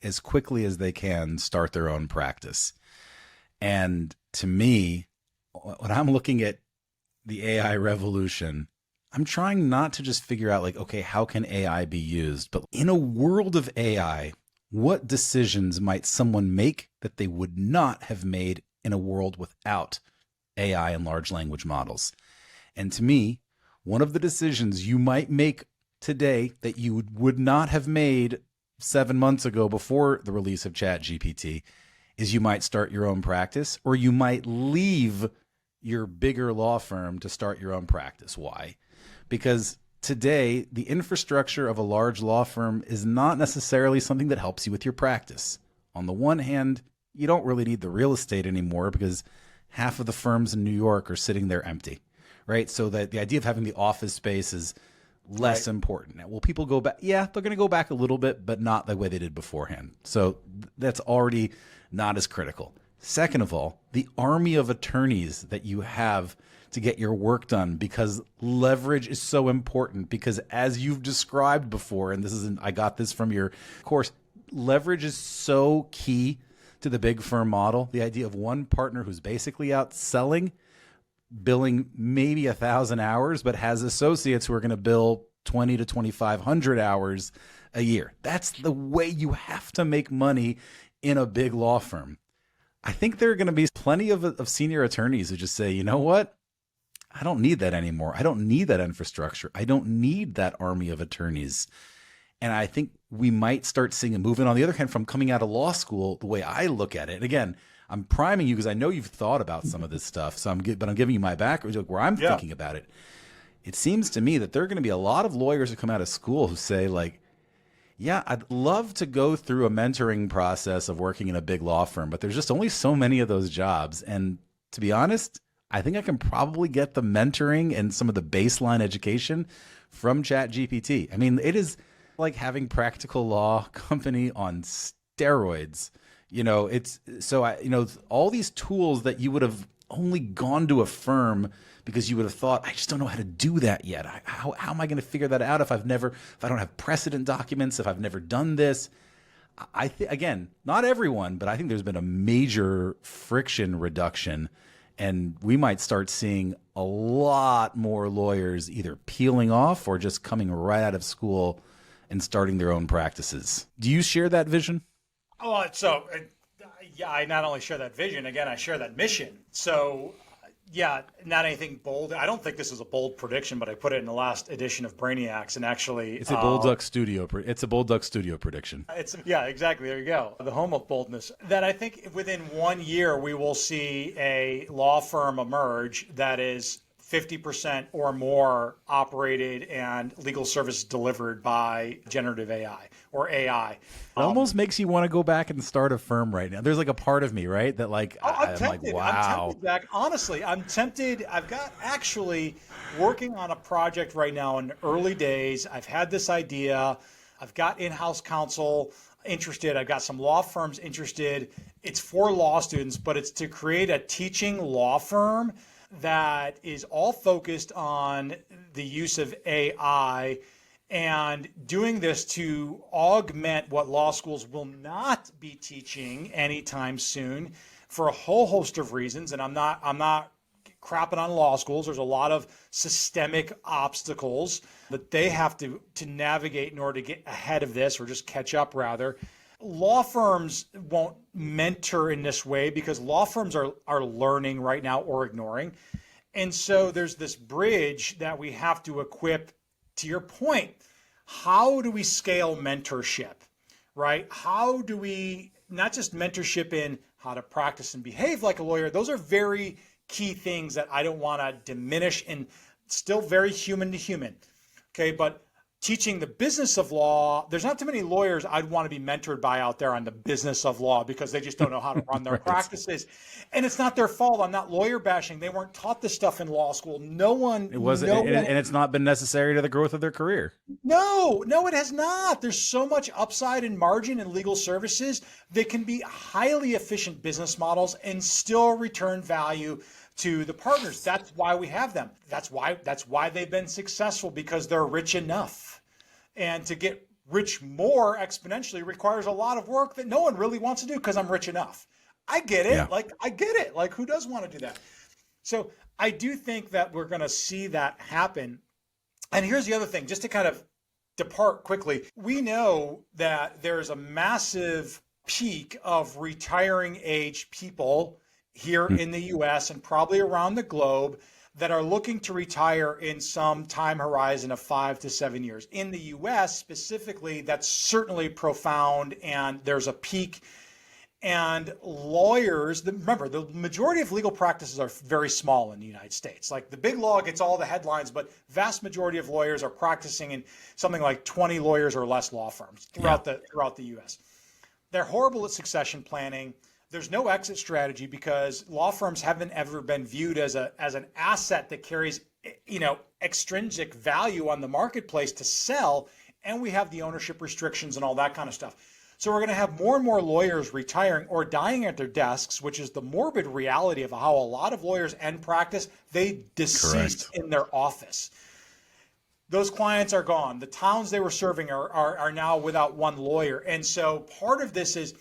as quickly as they can start their own practice. And to me, when I'm looking at the AI revolution, I'm trying not to just figure out like, okay, how can AI be used? But in a world of AI, what decisions might someone make that they would not have made in a world without AI and large language models? And to me, one of the decisions you might make today that you would not have made 7 months ago before the release of ChatGPT is you might start your own practice, or you might leave your bigger law firm to start your own practice. Why? Because today, the infrastructure of a large law firm is not necessarily something that helps you with your practice. On the one hand, you don't really need the real estate anymore because half of the firms in New York are sitting there empty, right? So that the idea of having the office space is less important. Now, will people go back? Yeah, they're going to go back a little bit, but not the way they did beforehand. So that's already not as critical. Second of all, the army of attorneys that you have to get your work done, because leverage is so important, because as you've described before, and I got this from your course, leverage is so key to the big firm model. The idea of one partner who's basically out selling, billing maybe 1,000 hours, but has associates who are going to bill 20 to 2,500 hours a year. That's the way you have to make money in a big law firm. I think there are going to be plenty of senior attorneys who just say, you know what? I don't need that anymore. I don't need that infrastructure. I don't need that army of attorneys. And I think we might start seeing a movement. On the other hand, from coming out of law school, the way I look at it, and again, I'm priming you because I know you've thought about some of this stuff. So I'm giving you my background where I'm thinking about it. It seems to me that there are going to be a lot of lawyers who come out of school who say, like, yeah, I'd love to go through a mentoring process of working in a big law firm, but there's just only so many of those jobs. And to be honest, I think I can probably get the mentoring and some of the baseline education from ChatGPT. I mean, it is like having Practical Law Company on steroids. It's so all these tools that you would have only gone to a firm because you would have thought, I just don't know how to do that yet. How am I going to figure that out if I don't have precedent documents, if I've never done this? I think, again, not everyone, but I think there's been a major friction reduction, and we might start seeing a lot more lawyers either peeling off or just coming right out of school and starting their own practices. Do you share that vision? Oh, yeah, I not only share that vision, again, I share that mission. So, yeah, not anything bold. I don't think this is a bold prediction, but I put it in the last edition of Brainyacts, and actually, it's a Bold Duck Studio. It's a Bold Duck Studio prediction. Yeah, exactly. There you go. The home of boldness. That I think within 1 year we will see a law firm emerge that is 50% or more operated and legal service delivered by generative AI or AI. It almost makes you want to go back and start a firm right now. There's like a part of me, right? That like, I'm tempted. like, wow. I'm tempted, Zach. Honestly, I'm tempted. I've got actually working on a project right now in early days. I've had this idea. I've got in-house counsel interested. I've got some law firms interested. It's for law students, but it's to create a teaching law firm that is all focused on the use of AI and doing this to augment what law schools will not be teaching anytime soon for a whole host of reasons. And I'm not crapping on law schools. There's a lot of systemic obstacles that they have to navigate in order to get ahead of this, or just catch up rather. Law firms won't mentor in this way because law firms are learning right now or ignoring. And so there's this bridge that we have to equip. To your point, how do we scale mentorship, right? How do we, not just mentorship in how to practice and behave like a lawyer, those are very key things that I don't want to diminish, and still very human to human, okay? But teaching the business of law, there's not too many lawyers I'd want to be mentored by out there on the business of law because they just don't know how to run their Right. practices. And it's not their fault. I'm not lawyer bashing. They weren't taught this stuff in law school. No one. It wasn't, and it's not been necessary to the growth of their career. No, it has not. There's so much upside and margin in legal services. They can be highly efficient business models and still return value to the partners. That's why we have them. That's why they've been successful, because they're rich enough. And to get rich more exponentially requires a lot of work that no one really wants to do because I'm rich enough. I get it. Yeah. I get it. Like, who does want to do that? So I do think that we're going to see that happen. And here's the other thing, just to kind of depart quickly. We know that there's a massive peak of retiring age people here in the US and probably around the globe that are looking to retire in some time horizon of 5 to 7 years. In the US specifically, that's certainly profound, and there's a peak. And lawyers, remember, the majority of legal practices are very small in the United States. Like the big law gets all the headlines, but vast majority of lawyers are practicing in something like 20 lawyers or less law firms throughout the US. They're horrible at succession planning. There's no exit strategy because law firms haven't ever been viewed as an asset that carries, extrinsic value on the marketplace to sell. And we have the ownership restrictions and all that kind of stuff. So we're going to have more and more lawyers retiring or dying at their desks, which is the morbid reality of how a lot of lawyers end practice. They deceased in their office. Those clients are gone. The towns they were serving are now without one lawyer. And so part of this is,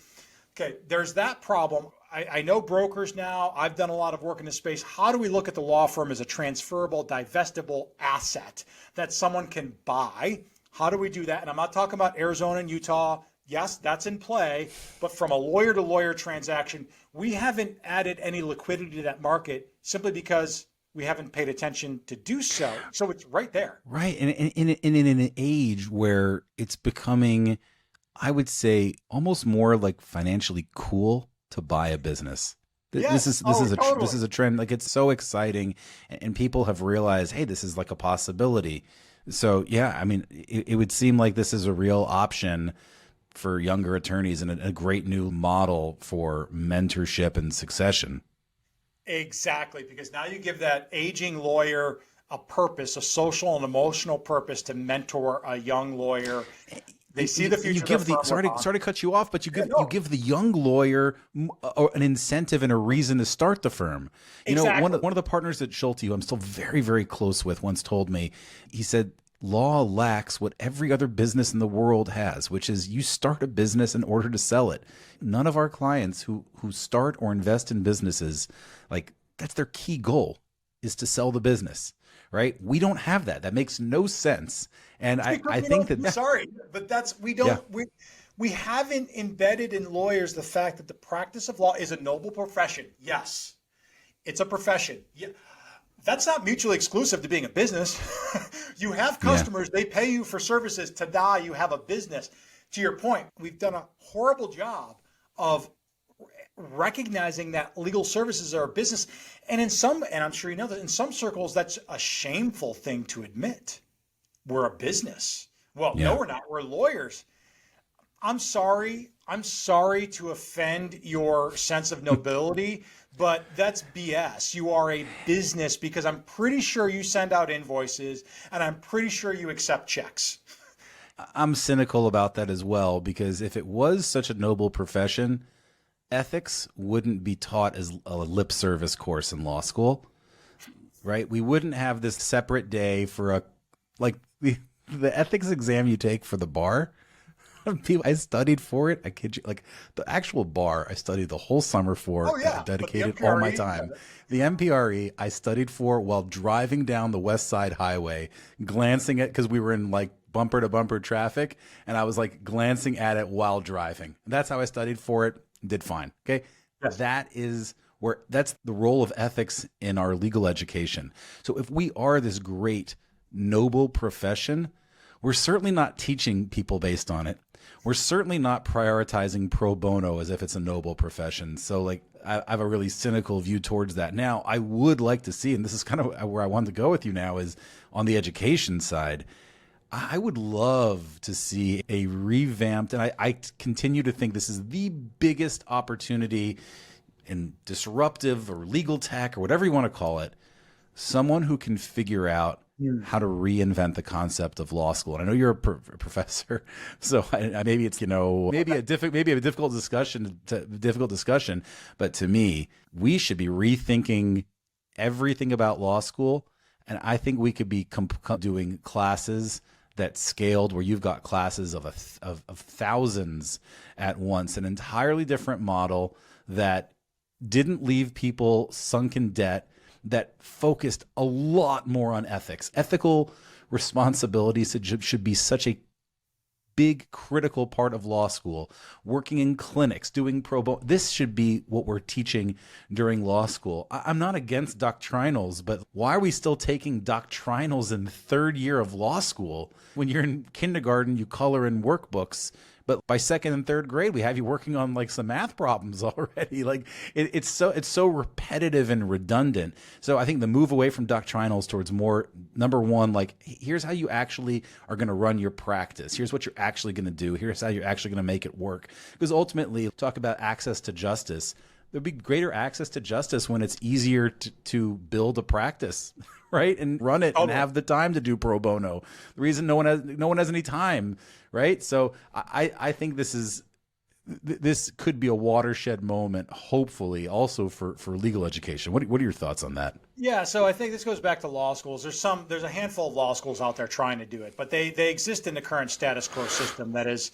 okay, there's that problem. I know brokers now. I've done a lot of work in this space. How do we look at the law firm as a transferable, divestible asset that someone can buy? How do we do that? And I'm not talking about Arizona and Utah. Yes, that's in play, but from a lawyer-to-lawyer transaction, we haven't added any liquidity to that market simply because we haven't paid attention to do so. So it's right there. Right. And in an age where it's becoming, I would say, almost more like financially cool to buy a business. Yes. This is a trend. Like it's so exciting, and people have realized, hey, this is like a possibility. So yeah, I mean, it would seem like this is a real option for younger attorneys and a great new model for mentorship and succession. Exactly, because now you give that aging lawyer a purpose, a social and emotional purpose to mentor a young lawyer. They see the future. You give sorry to cut you off, but you give the young lawyer an incentive and a reason to start the firm. Exactly. One of the partners at Schulte, who I'm still very, very close with, once told me, he said, law lacks what every other business in the world has, which is you start a business in order to sell it. None of our clients who start or invest in businesses, like that's their key goal, is to sell the business, right? We don't have that. That makes no sense. And I think that sorry, but we haven't embedded in lawyers the fact that the practice of law is a noble profession. Yes, it's a profession. Yeah. That's not mutually exclusive to being a business. You have customers, they pay you for services. Ta-da, you have a business. To your point, we've done a horrible job of recognizing that legal services are a business. And I'm sure you know that in some circles, that's a shameful thing to admit. We're a business. Well, no, we're not. We're lawyers. I'm sorry to offend your sense of nobility, but that's BS. You are a business because I'm pretty sure you send out invoices and I'm pretty sure you accept checks. I'm cynical about that as well, because if it was such a noble profession, ethics wouldn't be taught as a lip service course in law school, right? We wouldn't have this separate day for the ethics exam you take for the bar. I studied for it. I kid you, like the actual bar, I studied the whole summer for. I dedicated all my time. The MPRE, I studied for while driving down the West Side Highway, glancing at, because we were in like bumper to bumper traffic, and I was like glancing at it while driving. That's how I studied for it. Did fine. Okay, yes. That's the role of ethics in our legal education. So if we are this great, noble profession, we're certainly not teaching people based on it. We're certainly not prioritizing pro bono as if it's a noble profession. So like I have a really cynical view towards that. Now, I would like to see, and this is kind of where I wanted to go with you now, is on the education side. I would love to see a revamped, and I continue to think this is the biggest opportunity in disruptive or legal tech or whatever you want to call it, someone who can figure out how to reinvent the concept of law school. And I know you're a professor, so maybe it's maybe a difficult discussion. But to me, we should be rethinking everything about law school, and I think we could be doing classes that scaled, where you've got classes of thousands at once, an entirely different model that didn't leave people sunk in debt, that focused a lot more on ethics. Ethical responsibilities should be such a big, critical part of law school. Working in clinics, doing pro bono. This should be what we're teaching during law school. I'm not against doctrinals, but why are we still taking doctrinals in the third year of law school? When you're in kindergarten, you color in workbooks, But by second and third grade, we have you working on like some math problems already. Like it's so repetitive and redundant. So I think the move away from doctrinals towards more, number one, like here's how you actually are going to run your practice. Here's what you're actually going to do. Here's how you're actually going to make it work. Because ultimately, talk about access to justice. There'd be greater access to justice when it's easier to build a practice, right? And run it and have the time to do pro bono. The reason no one has any time, right? So I think this could be a watershed moment, hopefully, also for legal education. What are your thoughts on that? Yeah, so I think this goes back to law schools. There's a handful of law schools out there trying to do it, but they exist in the current status quo system that is,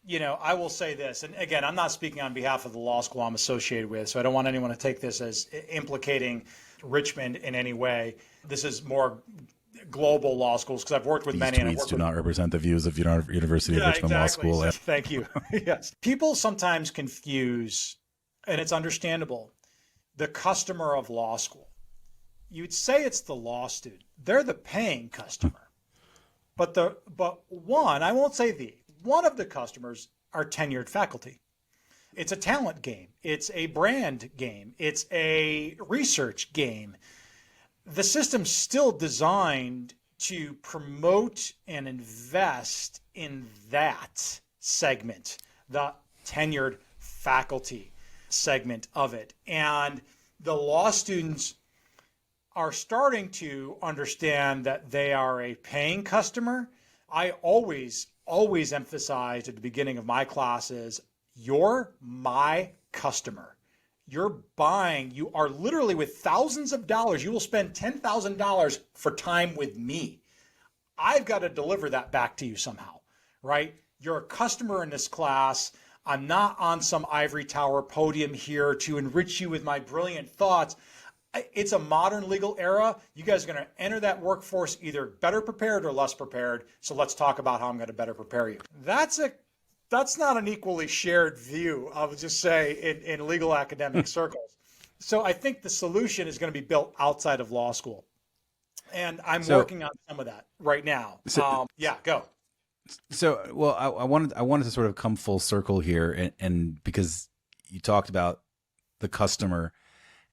I will say this, and again, I'm not speaking on behalf of the law school I'm associated with, so I don't want anyone to take this as implicating Richmond in any way. This is more global law schools because I've worked with many. These tweets do not represent the views of University of Richmond Law School. Thank you. Yes. People sometimes confuse, and it's understandable, the customer of law school. You'd say it's the law student. They're the paying customer. But one of the customers are tenured faculty. It's a talent game. It's a brand game. It's a research game. The system's still designed to promote and invest in that segment, the tenured faculty segment of it. And the law students are starting to understand that they are a paying customer. I always emphasize at the beginning of my classes, you're my customer. You're buying, you are literally with thousands of dollars, you will spend $10,000 for time with me. I've got to deliver that back to you somehow, right? You're a customer in this class. I'm not on some ivory tower podium here to enrich you with my brilliant thoughts. It's a modern legal era. You guys are going to enter that workforce either better prepared or less prepared. So let's talk about how I'm going to better prepare you. That's not an equally shared view, I would just say, in legal academic circles. So I think the solution is going to be built outside of law school. And I'm working on some of that right now. Go. So, well, I wanted to sort of come full circle here, and because you talked about the customer,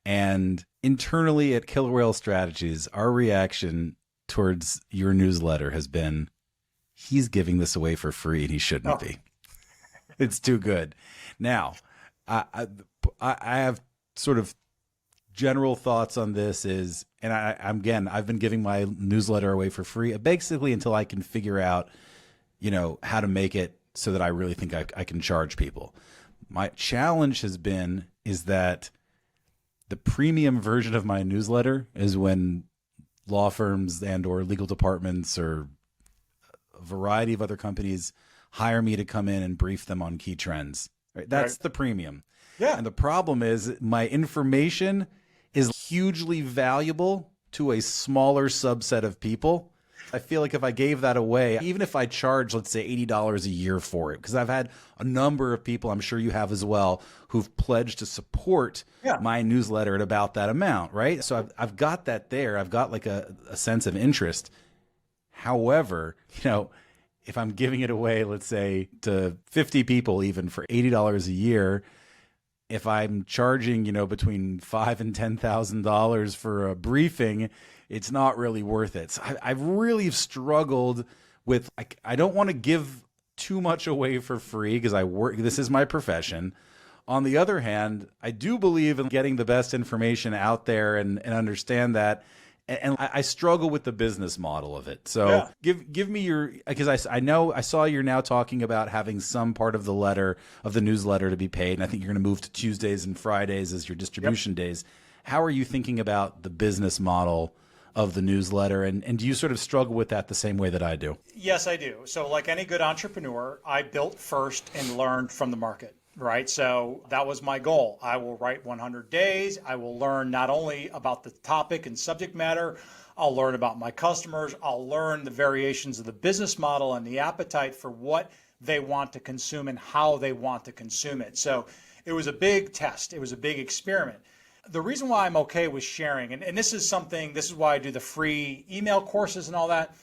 and internally at Killer Whale Strategies, our reaction towards your newsletter has been, he's giving this away for free and he shouldn't be. It's too good. Now, I have sort of general thoughts on this and I've been giving my newsletter away for free, basically until I can figure out, how to make it so that I really think I can charge people. My challenge is that the premium version of my newsletter is when law firms and or legal departments or a variety of other companies hire me to come in and brief them on key trends. Right? That's the premium. Yeah. And the problem is my information is hugely valuable to a smaller subset of people. I feel like if I gave that away, even if I charge, let's say $80 a year for it, because I've had a number of people, I'm sure you have as well, who've pledged to support my newsletter at about that amount, right? So I've got that there. I've got like a sense of interest. However, if I'm giving it away, let's say to 50 people, even for $80 a year, if I'm charging, between $5,000 and $10,000 for a briefing, it's not really worth it. So I've really struggled with, I don't want to give too much away for free because this is my profession. On the other hand, I do believe in getting the best information out there and understand that. And I struggle with the business model of it. So give me because I saw you're now talking about having some part of the newsletter to be paid. And I think you're going to move to Tuesdays and Fridays as your distribution days. How are you thinking about the business model of the newsletter? And do you sort of struggle with that the same way that I do? Yes, I do. So like any good entrepreneur, I built first and learned from the market. Right. So that was my goal. I will write 100 days. I will learn not only about the topic and subject matter, I'll learn about my customers. I'll learn the variations of the business model and the appetite for what they want to consume and how they want to consume it. So it was a big test. It was a big experiment. The reason why I'm okay with sharing, and this is why I do the free email courses and all that.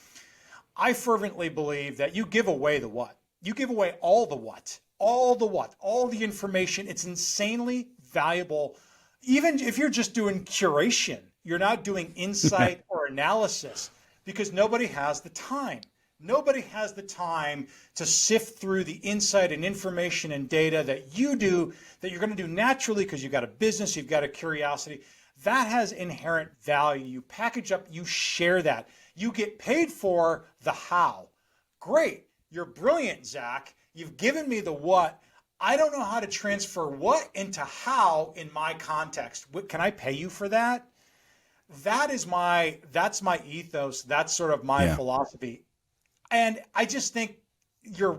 I fervently believe that you give away the what. you give away all the what, all the information. It's insanely valuable. Even if you're just doing curation, you're not doing insight or analysis, because nobody has the time. Nobody has the time to sift through the insight and information and data that you do, that you're going to do naturally because you've got a business, you've got a curiosity. That has inherent value. You package up, you share that. You get paid for the how. Great. You're brilliant, Zach. You've given me the what. I don't know how to transfer what into how in my context. Can I pay you for that? That's my ethos. That's sort of my philosophy. And I just think your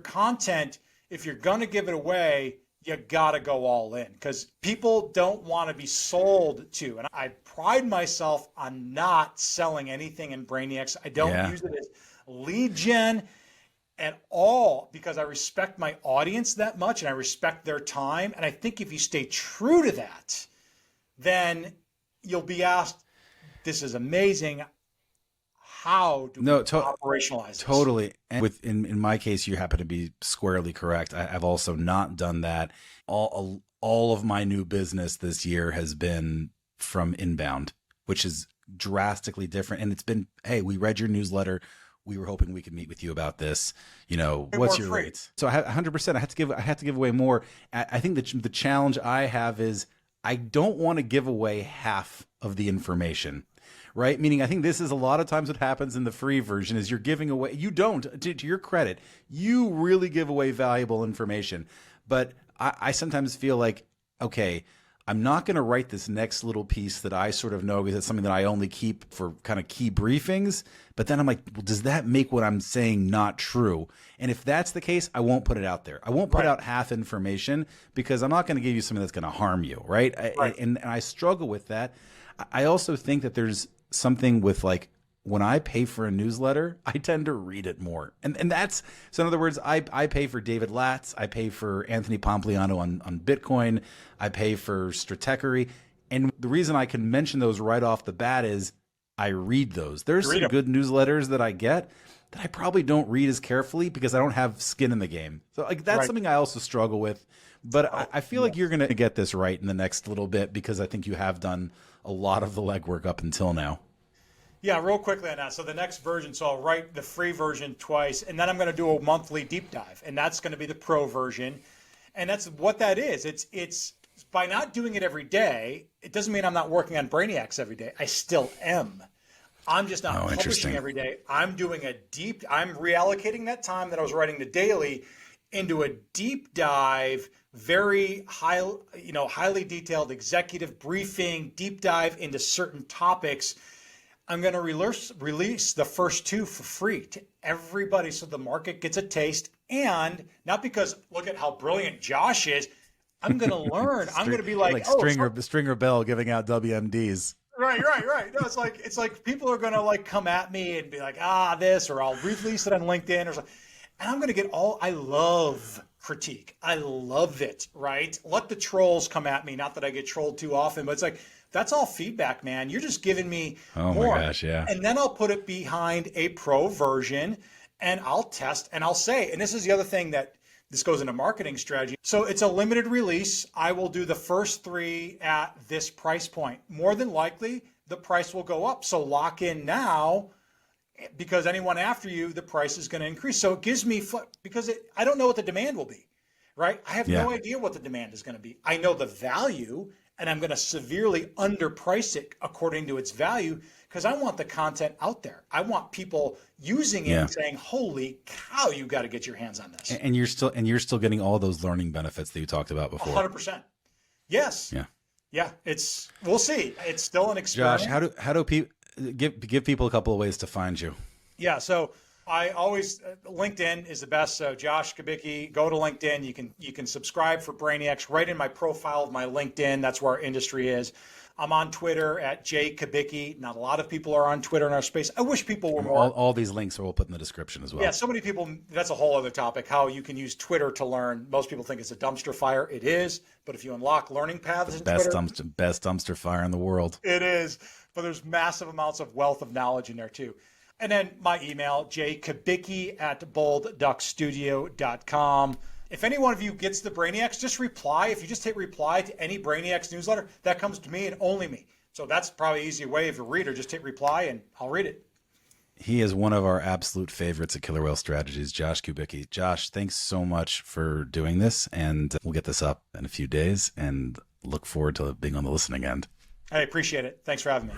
content, if you're going to give it away, you got to go all in, because people don't want to be sold to. And I pride myself on not selling anything in Brainyacts. I don't use it as lead gen at all, because I respect my audience that much and I respect their time. And I think if you stay true to that, then you'll be asked, this is amazing. How do we operationalize this? Totally. And in my case, you happen to be squarely correct. I've also not done that. All of my new business this year has been from inbound, which is drastically different. And it's been, hey, we read your newsletter. We were hoping we could meet with you about this. You know, what's your rates? So 100%, I have to give away more. I think the challenge I have is I don't want to give away half of the information. Right? Meaning, I think this is a lot of times what happens in the free version is you're giving away, you don't, to your credit, you really give away valuable information. But I sometimes feel like, okay, I'm not going to write this next little piece that I sort of know because it's something that I only keep for kind of key briefings. But then I'm like, well, does that make what I'm saying not true? And if that's the case, I won't put it out there. I won't put out half information because I'm not going to give you something that's going to harm you. Right? And I struggle with that. I also think that there's something with, like, when I pay for a newsletter, I tend to read it more. And that's, so in other words, I pay for David Latz, I pay for Anthony Pompliano on Bitcoin, I pay for Stratechery. And the reason I can mention those right off the bat is I read those. There's some good newsletters that I get that I probably don't read as carefully because I don't have skin in the game. So like that's something I also struggle with. But I feel like you're going to get this right in the next little bit because I think you have done a lot of the legwork up until now. Yeah, real quickly on that. So the next version, so I'll write the free version twice, and then I'm going to do a monthly deep dive, and that's going to be the pro version. And that's what that is. It's by not doing it every day, it doesn't mean I'm not working on Brainyacts every day. I still am. I'm just not publishing every day. I'm reallocating that time that I was writing the daily into a deep dive, very highly detailed executive briefing, deep dive into certain topics. I'm going to release the first two for free to everybody so the market gets a taste. And not because look at how brilliant Josh is. I'm going to learn. I'm going to be like Stringer Bell giving out WMDs. Right. No, it's like people are going to like come at me and be like, this, or I'll release it on LinkedIn or something. And I'm going to get I love critique. I love it, right? Let the trolls come at me. Not that I get trolled too often, but it's like, that's all feedback, man. You're just giving me more. My gosh, yeah. And then I'll put it behind a pro version and I'll test and I'll say, and this is the other thing that this goes into marketing strategy. So it's a limited release. I will do the first 3 at this price point. More than likely, the price will go up. So lock in now, because anyone after you, the price is going to increase. So it gives me, because I don't know what the demand will be, right? I have no idea what the demand is going to be. I know the value, and I'm going to severely underprice it according to its value because I want the content out there. I want people using it and saying, "Holy cow, you got to get your hands on this." And you're still getting all those learning benefits that you talked about before. 100%. Yes. Yeah. We'll see. It's still an experiment. Josh, how do people give people a couple of ways to find you? Yeah. So I always LinkedIn is the best. So Josh Kubicki, go to LinkedIn. You can subscribe for Brainyacts right in my profile of my LinkedIn. That's where our industry is. I'm on Twitter at @JKubicki. Not a lot of people are on Twitter in our space. I wish people were more. All these links we'll put in the description as well. Yeah, so many people. That's a whole other topic. How you can use Twitter to learn. Most people think it's a dumpster fire. It is, but if you unlock learning paths in Twitter, best dumpster fire in the world. It is, but there's massive amounts of wealth of knowledge in there too. And then my email, jkubicki@boldduckstudio.com. If any one of you gets the Brainyacts, just reply. If you just hit reply to any Brainyacts newsletter, that comes to me and only me. So that's probably an easy way. If you're a reader, just hit reply and I'll read it. He is one of our absolute favorites at Killer Whale Strategies, Josh Kubicki. Josh, thanks so much for doing this, and we'll get this up in a few days and look forward to being on the listening end. I appreciate it. Thanks for having me.